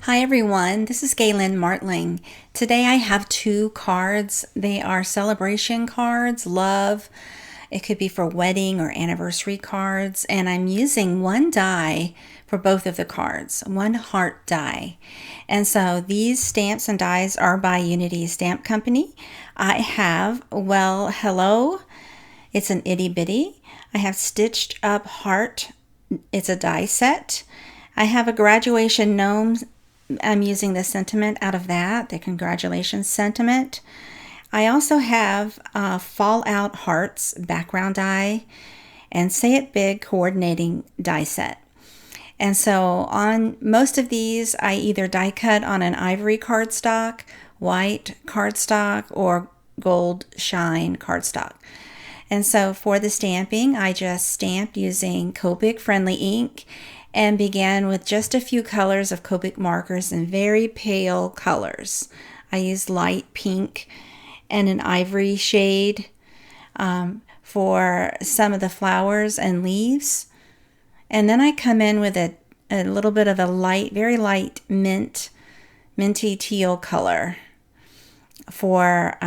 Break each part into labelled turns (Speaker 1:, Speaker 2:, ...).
Speaker 1: Hi everyone, this is Galen Martling. Today I have two cards. They are celebration cards, love. It could be for wedding or anniversary cards, and I'm using one die for both of the cards, one heart die. And so these stamps and dies are by Unity Stamp Company. I have, well, hello. It's an itty bitty. I have stitched up heart. It's a die set. I have a graduation gnome. I'm using the sentiment out of that, the congratulations sentiment. I also have Fallout Hearts background die and Say It Big coordinating die set. And so on most of these, I either die cut on an ivory cardstock, white cardstock, or gold shine cardstock. And so for the stamping, I just stamped using Copic friendly ink and began with just a few colors of Copic markers in very pale colors. I used light pink and an ivory shade for some of the flowers and leaves. And then I come in with a little bit of a light, very light minty teal color for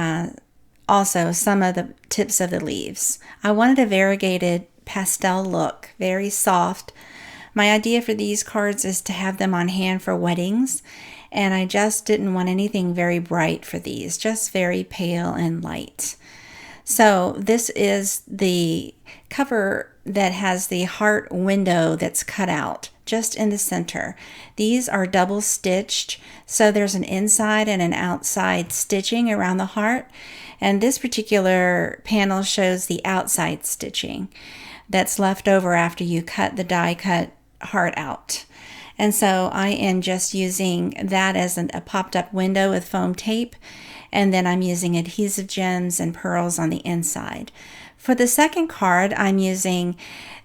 Speaker 1: also some of the tips of the leaves. I wanted a variegated pastel look, very soft. My idea for these cards is to have them on hand for weddings, and I just didn't want anything very bright for these, just very pale and light. So this is the cover that has the heart window that's cut out just in the center. These are double stitched, so there's an inside and an outside stitching around the heart, and this particular panel shows the outside stitching that's left over after you cut the die cut heart out. And so I am just using that as a popped up window with foam tape, and then I'm using adhesive gems and pearls on the inside. For the second card, I'm using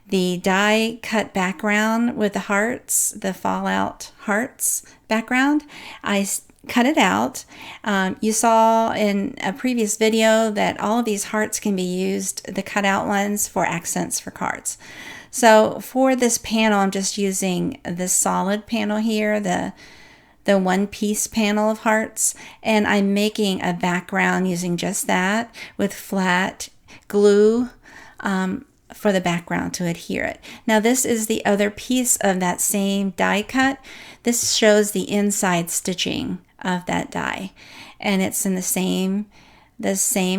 Speaker 1: the die cut background with the hearts, the Fallout Hearts background. I cut it out. You saw in a previous video that all of these hearts can be used, the cutout ones, for accents for cards. So for this panel, I'm just using this solid panel here, the one piece panel of hearts, and I'm making a background using just that with flat glue for the background to adhere it. Now this is the other piece of that same die cut. This shows the inside stitching of that die, and it's in the same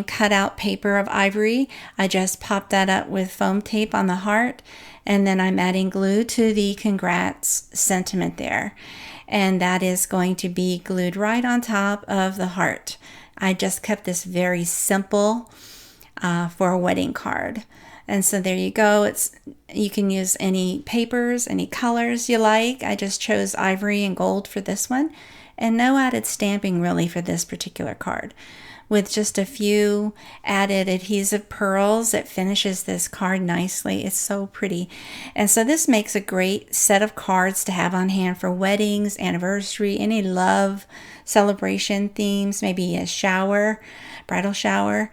Speaker 1: cutout paper of ivory. I just popped that up with foam tape on the heart, and then I'm adding glue to the congrats sentiment there, and that is going to be glued right on top of the heart. I just kept this very simple for a wedding card. And so there you go. You can use any papers, any colors you like. I just chose ivory and gold for this one, and no added stamping really for this particular card, with just a few added adhesive pearls that finishes this card nicely. It's so pretty. And so this makes a great set of cards to have on hand for weddings, anniversary, any love celebration themes, maybe a shower, bridal shower.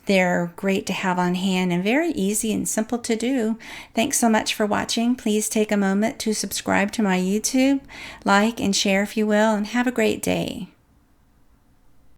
Speaker 1: They're great to have on hand and very easy and simple to do. Thanks so much for watching. Please take a moment to subscribe to my YouTube, like and share if you will, and have a great day.